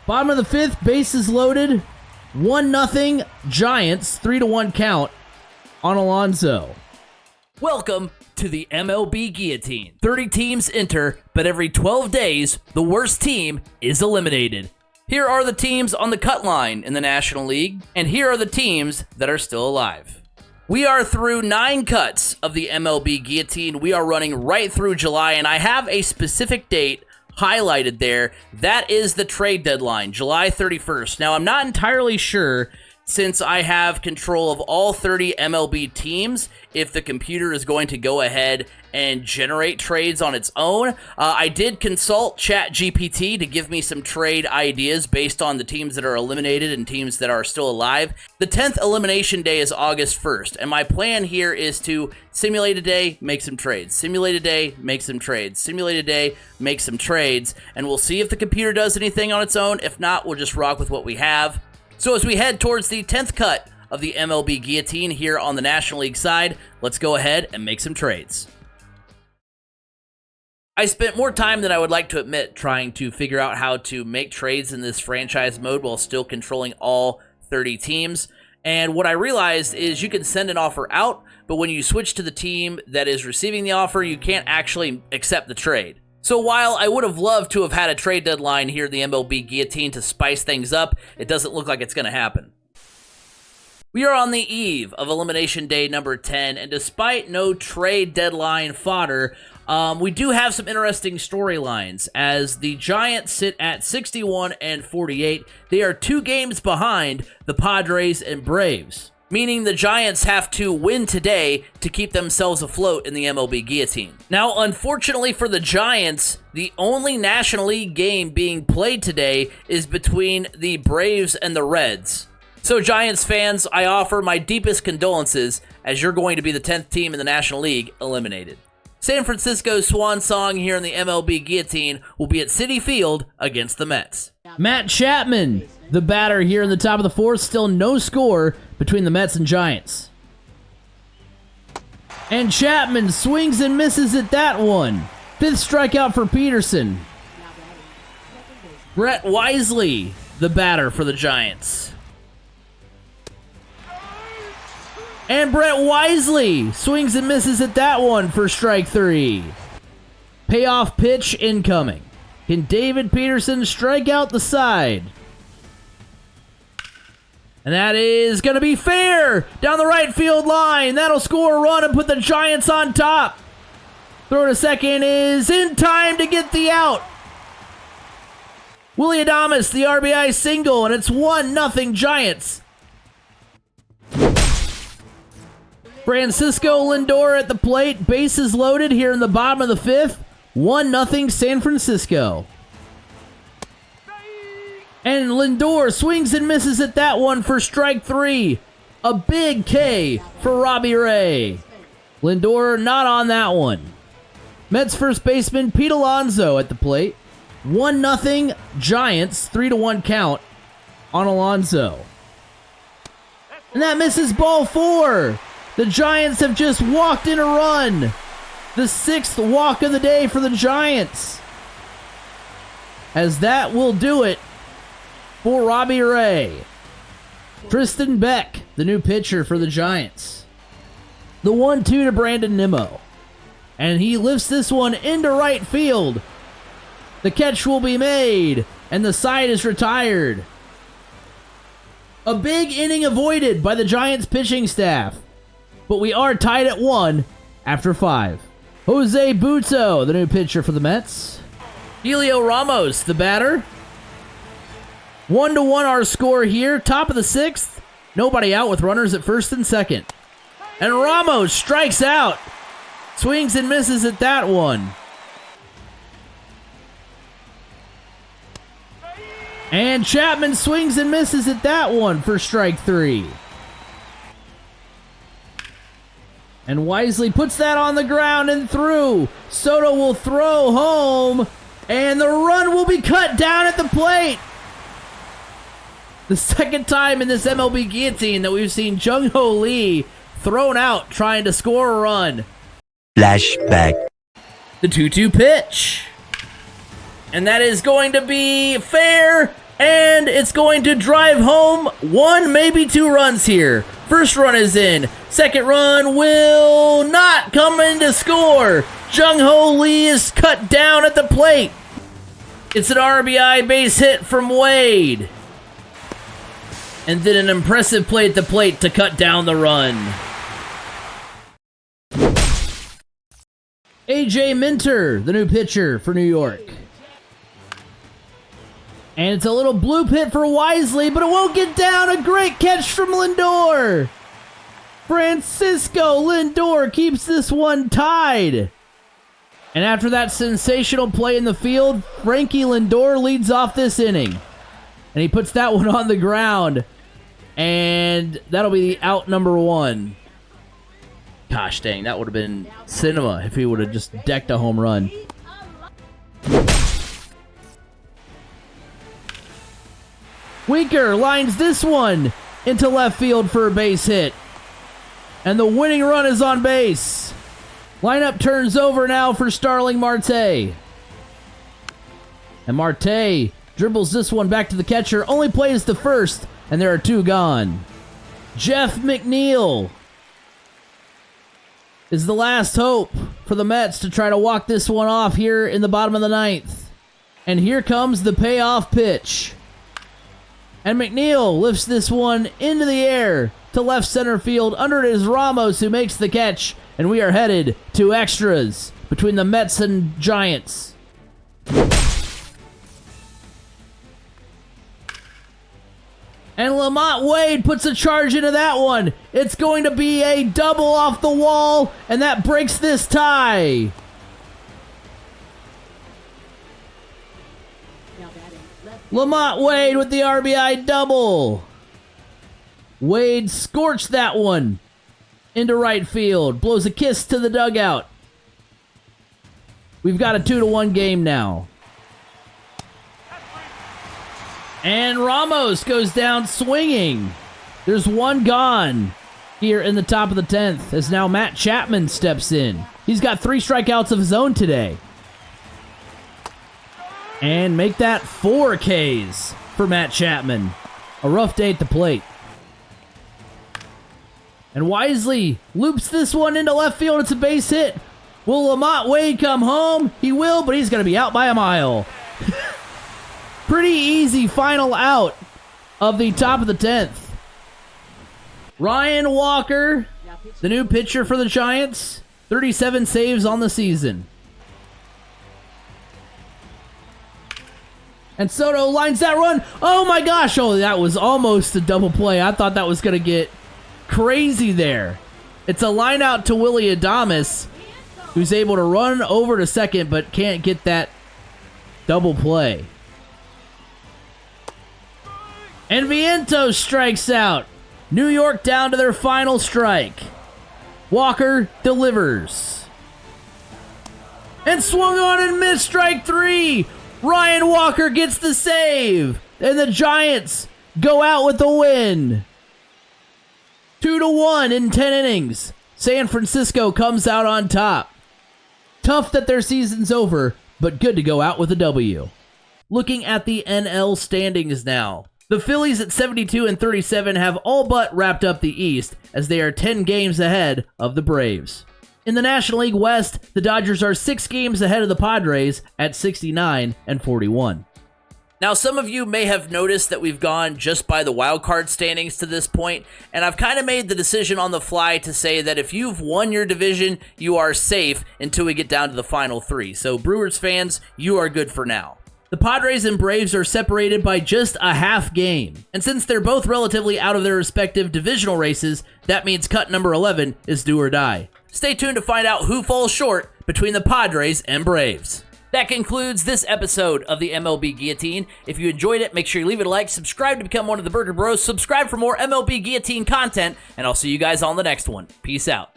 Bottom of the fifth, bases loaded. 1-0 Giants, 3-1 count on Alonso. Welcome to the MLB Guillotine. 30 teams enter, but every 12 days, the worst team is eliminated. Here are the teams on the cut line in the National League, and here are the teams that are still alive. We are through 9 cuts of the MLB Guillotine. We are running right through July, and I have a specific date highlighted there. That is the trade deadline, July 31st. Now, I'm not entirely sure, since I have control of all 30 MLB teams, if the computer is going to go ahead and generate trades on its own. I did consult ChatGPT to give me some trade ideas based on the teams that are eliminated and teams that are still alive. The 10th elimination day is August 1st, and my plan here is to simulate a day, make some trades. Simulate a day, make some trades. Simulate a day, make some trades, and we'll see if the computer does anything on its own. If not, we'll just rock with what we have. So as we head towards the 10th cut of the MLB Guillotine here on the National League side, let's go ahead and make some trades. I spent more time than I would like to admit trying to figure out how to make trades in this franchise mode while still controlling all 30 teams. And what I realized is you can send an offer out, but when you switch to the team that is receiving the offer, you can't actually accept the trade. So while I would have loved to have had a trade deadline here in the MLB Guillotine to spice things up, it doesn't look like it's going to happen. We are on the eve of Elimination Day number 10, and despite no trade deadline fodder, we do have some interesting storylines as the Giants sit at 61-48. They are 2 games behind the Padres and Braves, meaning the Giants have to win today to keep themselves afloat in the MLB Guillotine. Now, unfortunately for the Giants, the only National League game being played today is between the Braves and the Reds. So, Giants fans, I offer my deepest condolences as you're going to be the 10th team in the National League eliminated. San Francisco's swan song here in the MLB Guillotine will be at Citi Field against the Mets. Matt Chapman, the batter here in the top of the 4th. Still no score between the Mets and Giants. And Chapman swings and misses at that one. 5th strikeout for Peterson. Brett Wisely, the batter for the Giants. And Brett Wisely swings and misses at that one for strike 3. Payoff pitch incoming. Can David Peterson strike out the side? And that is going to be fair down the right field line. That'll score a run and put the Giants on top. Throw to second is in time to get the out. Willy Adames, the RBI single, and it's 1-0 Giants. Francisco Lindor at the plate. Bases loaded here in the bottom of the 5th. 1-0 San Francisco. And Lindor swings and misses at that one for strike 3. A big K for Robbie Ray. Lindor not on that one. Mets first baseman Pete Alonso at the plate. 1-0 Giants, 3-1 count on Alonso. And that misses ball 4. The Giants have just walked in a run. The 6th walk of the day for the Giants. As that will do it for Robbie Ray. Tristan Beck, the new pitcher for the Giants. The 1-2 to Brandon Nimmo. And he lifts this one into right field. The catch will be made, and the side is retired. A big inning avoided by the Giants pitching staff. But we are tied at 1 after 5. Jose Butto, the new pitcher for the Mets. Helio Ramos, the batter. 1-1 our score here. Top of the 6th. Nobody out with runners at first and second. And Ramos strikes out. Swings and misses at that one. And Chapman swings and misses at that one for strike 3. And Wisely puts that on the ground and through. Soto will throw home. And the run will be cut down at the plate. The second time in this MLB Guillotine that we've seen Jung-Ho Lee thrown out trying to score a run. Flashback. The 2-2 pitch. And that is going to be fair And it's going to drive home 1, maybe 2 runs here. First run is in. Second run will not come in to score. Jung-Ho Lee is cut down at the plate. It's an RBI base hit from Wade. And then an impressive play at the plate to cut down the run. A.J. Minter, the new pitcher for New York. And it's a little blue pit for Wisely, but it won't get down. A great catch from Lindor. Francisco Lindor keeps this one tied. And after that sensational play in the field, Frankie Lindor leads off this inning. And he puts that one on the ground. And that'll be the out number 1. Gosh dang, that would have been cinema if he would have just decked a home run. Winker lines this one into left field for a base hit. And the winning run is on base. Lineup turns over now for Starling Marte. And Marte dribbles this one back to the catcher, only plays the first, and there are 2 gone. Jeff McNeil is the last hope for the Mets to try to walk this one off here in the bottom of the 9th. And here comes the payoff pitch. And McNeil lifts this one into the air to left center field. Under it is Ramos, who makes the catch. And we are headed to extras between the Mets and Giants. And Lamont Wade puts a charge into that one. It's going to be a double off the wall, and that breaks this tie. Lamont Wade with the RBI double. Wade scorched that one into right field. Blows a kiss to the dugout. We've got a 2-1 game now. And Ramos goes down swinging. There's 1 gone here in the top of the 10th as now Matt Chapman steps in. He's got 3 strikeouts of his own today. And make that 4 Ks for Matt Chapman. A rough day at the plate. And Wisely loops this one into left field. It's a base hit. Will Lamont Wade come home? He will, but he's going to be out by a mile. Pretty easy final out of the top of the 10th. Ryan Walker, the new pitcher for the Giants. 37 saves on the season. And Soto lines that run. Oh my gosh. Oh, that was almost a double play. I thought that was going to get crazy there. It's a line out to Willy Adames, who's able to run over to second but can't get that double play. And Vientos strikes out. New York down to their final strike. Walker delivers. And swung on and missed, strike 3. Ryan Walker gets the save. And the Giants go out with the win. 2-1 in 10 innings. San Francisco comes out on top. Tough that their season's over, but good to go out with a W. Looking at the NL standings now. The Phillies at 72-37 have all but wrapped up the East, as they are 10 games ahead of the Braves. In the National League West, the Dodgers are 6 games ahead of the Padres at 69-41. Now, some of you may have noticed that we've gone just by the wild card standings to this point, and I've kind of made the decision on the fly to say that if you've won your division, you are safe until we get down to the final 3. So, Brewers fans, you are good for now. The Padres and Braves are separated by just a half game, and since they're both relatively out of their respective divisional races, that means cut number 11 is do or die. Stay tuned to find out who falls short between the Padres and Braves. That concludes this episode of the MLB Guillotine. If you enjoyed it, make sure you leave it a like, subscribe to become one of the Burger Bros, subscribe for more MLB Guillotine content, and I'll see you guys on the next one. Peace out.